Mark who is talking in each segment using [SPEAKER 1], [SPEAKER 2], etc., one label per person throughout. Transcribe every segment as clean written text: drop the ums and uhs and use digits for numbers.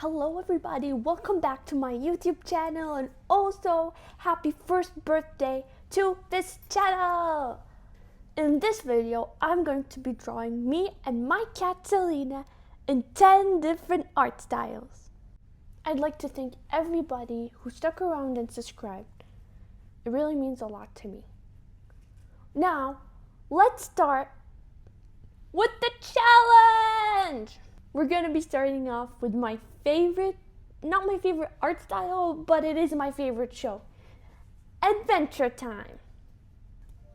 [SPEAKER 1] Hello everybody, welcome back to my YouTube channel and also happy first birthday to this channel! In this video, I'm going to be drawing me and my cat Selena in 10 different art styles. I'd like to thank everybody who stuck around and subscribed. It really means a lot to me. Now, let's start with the challenge! We're gonna be starting off with my favorite, not my favorite art style, but it is my favorite show. Adventure Time.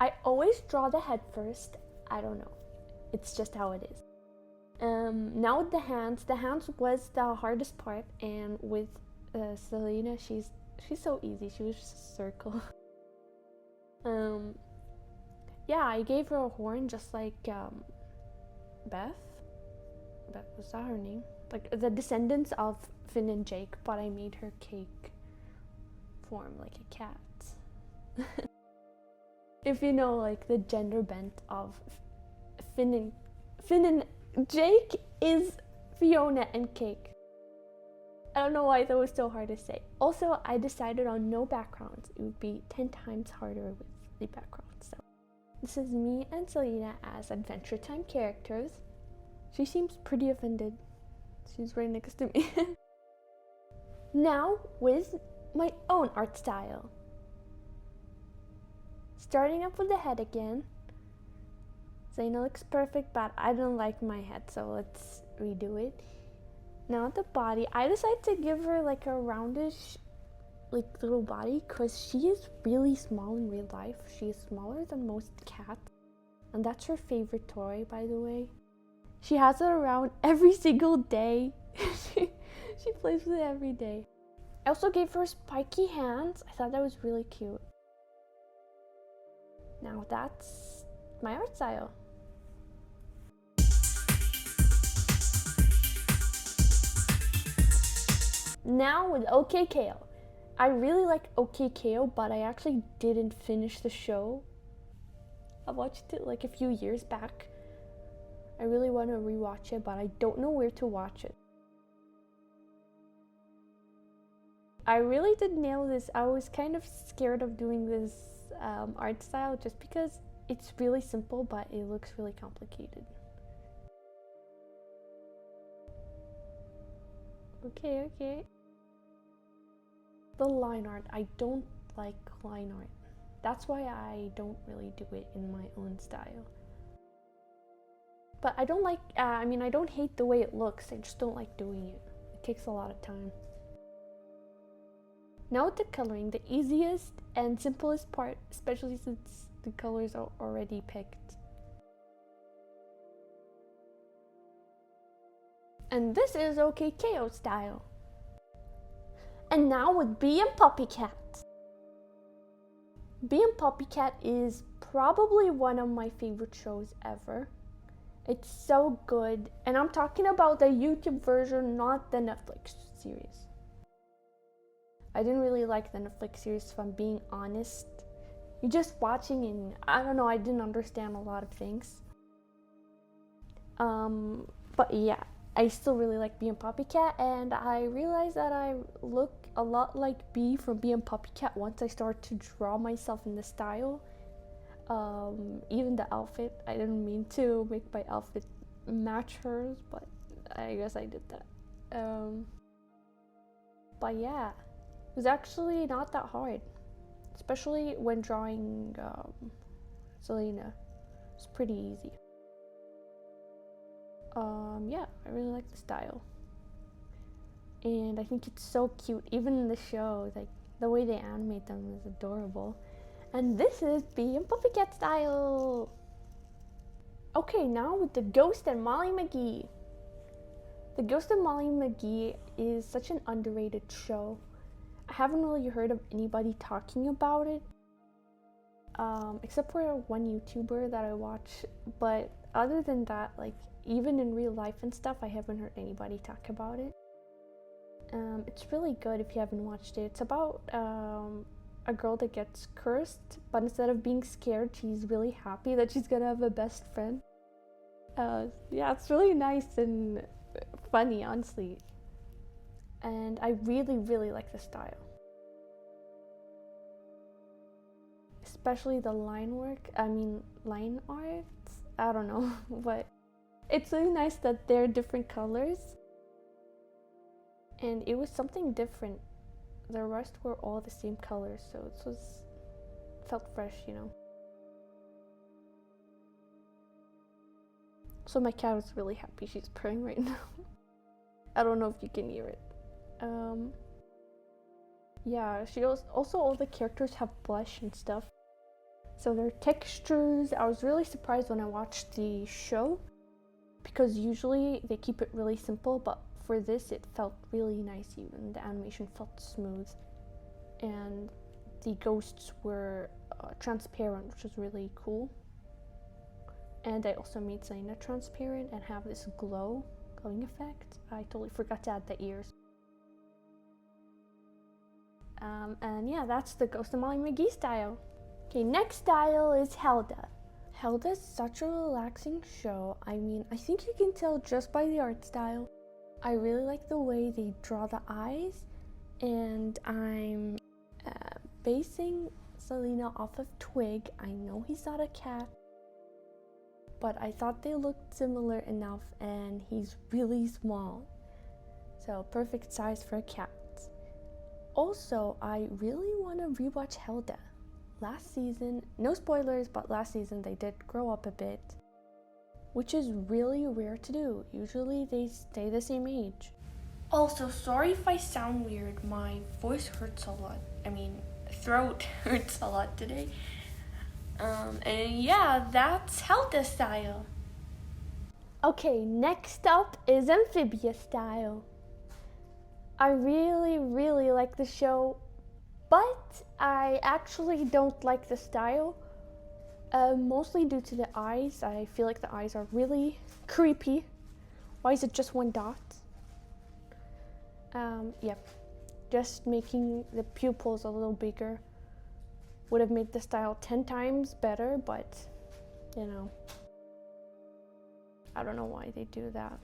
[SPEAKER 1] I always draw the head first. I don't know. It's just how it is. Now with the hands was the hardest part, and with Selena, she's so easy. She was just a circle. Yeah, I gave her a horn just like Beth, was that her name? Like the descendants of Finn and Jake, but I made her cake form like a cat. If you know, like the gender bent of Finn and Jake is Fiona and Cake. I don't know why that was so hard to say. Also, I decided on no backgrounds. It would be 10 times harder with the background. So this is me and Selena as Adventure Time characters. She seems pretty offended. She's right next to me. Now with my own art style. Starting up with the head again. Selena looks perfect, but I don't like my head, so let's redo it. Now the body, I decided to give her like a roundish like little body because she is really small in real life. She is smaller than most cats, and that's her favorite toy, by the way. She has it around every single day. she plays with it every day. I also gave her spiky hands. I thought that was really cute. Now that's my art style. Now with OKKO. I really like OKKO, but I actually didn't finish the show. I watched it like a few years back. I really want to rewatch it, but I don't know where to watch it. I really did nail this. I was kind of scared of doing this art style just because it's really simple, but it looks really complicated. Okay. The line art. I don't like line art. That's why I don't really do it in my own style. But I don't like, I don't hate the way it looks, I just don't like doing it. It takes a lot of time. Now with the coloring, the easiest and simplest part, especially since the colors are already picked. And this is OKKO style. And now with Bee and PuppyCat. Bee and PuppyCat is probably one of my favorite shows ever. It's so good, and I'm talking about the YouTube version, not the Netflix series. I didn't really like the Netflix series, if I'm being honest. You're just watching and, I don't know, I didn't understand a lot of things. But yeah, I still really like Bee and PuppyCat, and I realized that I look a lot like Bee from Bee and PuppyCat once I started to draw myself in the style. Even the outfit, I didn't mean to make my outfit match hers, but I guess I did that. But yeah, it was actually not that hard, especially when drawing Selena. It's pretty easy. Yeah, I really like the style, and I think it's so cute. Even in the show, like the way they animate them is adorable. And this is Bee and PuppyCat style. Okay, now with the Ghost and Molly McGee. The Ghost and Molly McGee is such an underrated show. I haven't really heard of anybody talking about it, except for one YouTuber that I watch. But other than that, like even in real life and stuff, I haven't heard anybody talk about it. It's really good if you haven't watched it. It's about a girl that gets cursed, but instead of being scared, she's really happy that she's gonna have a best friend. Yeah, it's really nice and funny, honestly. and I really like the style. Especially the line art. I don't know, but it's really nice that they're different colors. And it was something different. The rest were all the same colors, so it felt fresh, you know. So my cat is really happy. She's purring right now. I don't know if you can hear it. Yeah, she also all the characters have blush and stuff. So their textures, I was really surprised when I watched the show, because usually they keep it really simple, but for this it felt really nice. Even the animation felt smooth, and the ghosts were transparent, which was really cool. And I also made Selena transparent and have this glowing effect. I totally forgot to add the ears. And yeah, that's the Ghost of Molly McGee style. Okay, next style is Hilda. Hilda's such a relaxing show. I mean, I think you can tell just by the art style. I really like the way they draw the eyes, and I'm basing Selena off of Twig. I know he's not a cat, but I thought they looked similar enough, and he's really small, so perfect size for a cat. Also, I really want to rewatch Hilda. Last season, no spoilers, but last season they did grow up a bit, which is really rare to do. Usually they stay the same age. Also, sorry if I sound weird. My voice hurts a lot. I mean, throat hurts a lot today. And yeah, that's Hilda style. Okay, next up is Amphibia style. I really like the show, but I actually don't like the style, mostly due to the eyes. I feel like the eyes are really creepy. Why is it just one dot? Yeah, just making the pupils a little bigger would have made the style 10 times better, but you know, I don't know why they do that.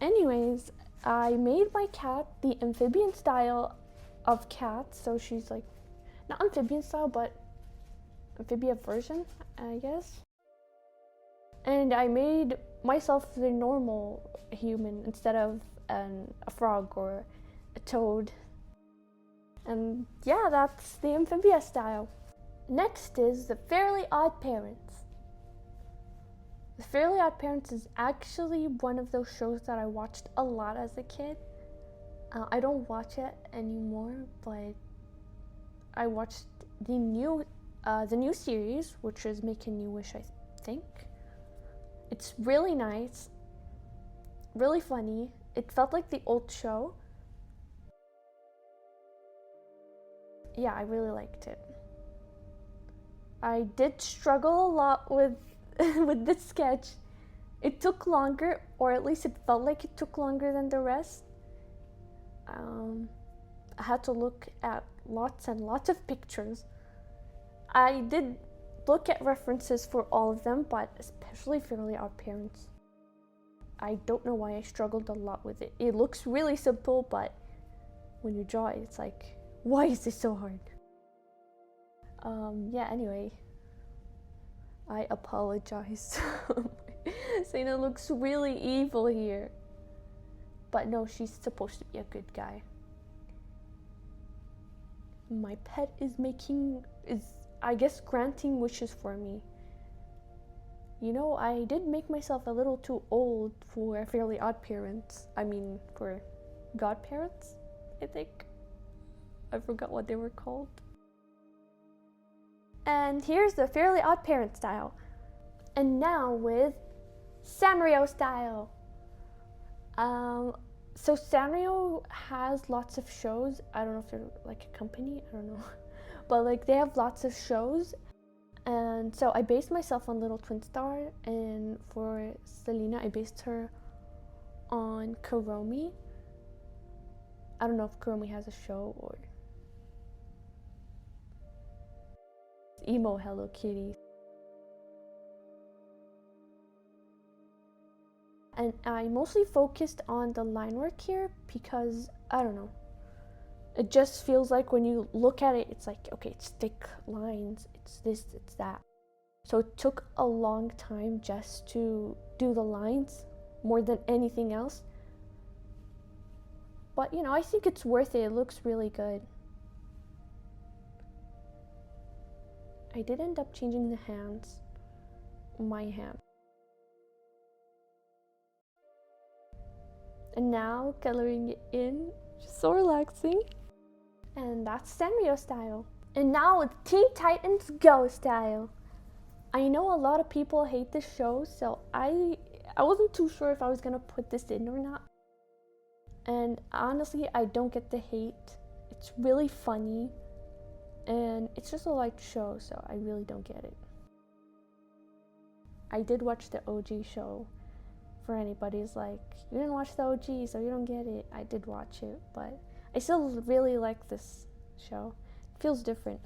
[SPEAKER 1] Anyways, I made my cat the amphibian style of cat, so she's like, not amphibian style, but amphibia version, I guess. And I made myself the normal human instead of a frog or a toad. And yeah, that's the Amphibia style. Next is the Fairly OddParents. The Fairly OddParents is actually one of those shows that I watched a lot as a kid. I don't watch it anymore, but I watched the new series, which is Making You Wish, I think. It's really nice, really funny. It felt like the old show. Yeah, I really liked it. I did struggle a lot with with this sketch. It took longer, or at least it felt like it took longer than the rest. I had to look at lots and lots of pictures. I did look at references for all of them, but especially Fairly OddParents. I don't know why I struggled a lot with it. It looks really simple, but when you draw it, it's like, why is this so hard? Yeah, anyway, I apologize. Selena looks really evil here. But no, she's supposed to be a good guy. My pet is I guess, granting wishes for me. You know, I did make myself a little too old for Fairly OddParents. I mean, for godparents, I think. I forgot what they were called. And here's the Fairly OddParents style. And now with Sanrio style. So Sanrio has lots of shows. I don't know if they're like a company, I don't know. But like they have lots of shows. And so I based myself on Little Twin Star, and for Selena I based her on Kuromi. I don't know if Kuromi has a show or emo Hello Kitty. And I mostly focused on the line work here because, I don't know, it just feels like when you look at it, it's like, okay, it's thick lines, it's this, it's that. So it took a long time just to do the lines more than anything else. But, you know, I think it's worth it. It looks really good. I did end up changing the hands, my hand. And now coloring it in, just so relaxing. And that's Sanrio style. And now it's Teen Titans Go style. I know a lot of people hate this show, so I wasn't too sure if I was gonna put this in or not. And honestly, I don't get the hate. It's really funny. And it's just a light show, so I really don't get it. I did watch the OG show. For anybody's like, you didn't watch the OG, so you don't get it. I did watch it, but I still really like this show. It feels different.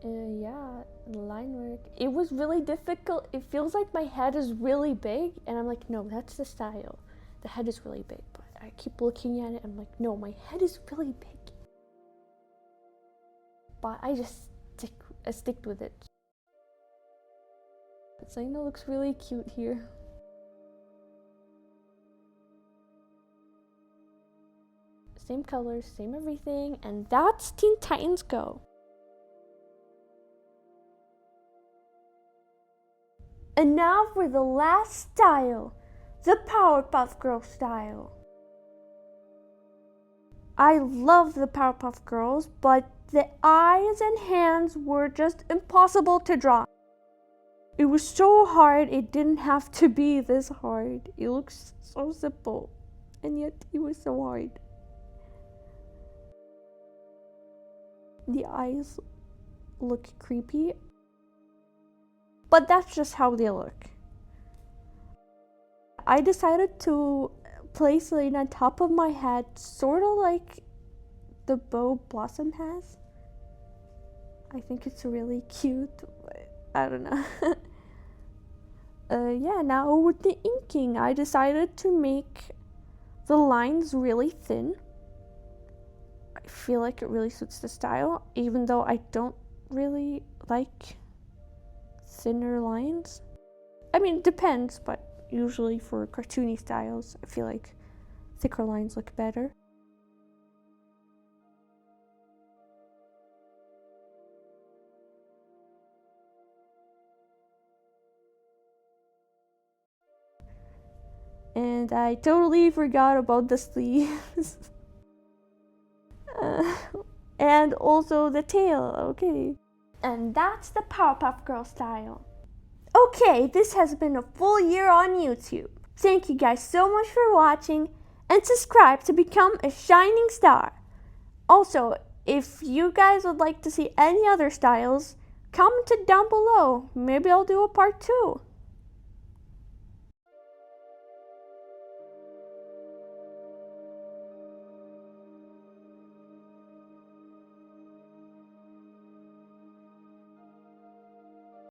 [SPEAKER 1] Yeah, line work. It was really difficult. It feels like my head is really big, and I'm like, no, that's the style. The head is really big, but I keep looking at it. I'm like, no, my head is really big. But I just stick with it. But Selena looks really cute here. Same colors, same everything, and that's Teen Titans Go. And now for the last style, the Powerpuff Girls style. I love the Powerpuff Girls, but the eyes and hands were just impossible to draw. It was so hard, it didn't have to be this hard. It looks so simple, and yet it was so hard. The eyes look creepy, but that's just how they look. I decided to place it on top of my head, sort of like the bow Blossom has. I think it's really cute, but I don't know. Yeah, now with the inking, I decided to make the lines really thin. I feel like it really suits the style, even though I don't really like thinner lines. I mean, it depends, but usually for cartoony styles, I feel like thicker lines look better. And I totally forgot about the sleeves. And also the tail, okay. And that's the Powerpuff Girls style. Okay, this has been a full year on YouTube. Thank you guys so much for watching, and subscribe to become a shining star. Also, if you guys would like to see any other styles, comment it down below. Maybe I'll do a part 2.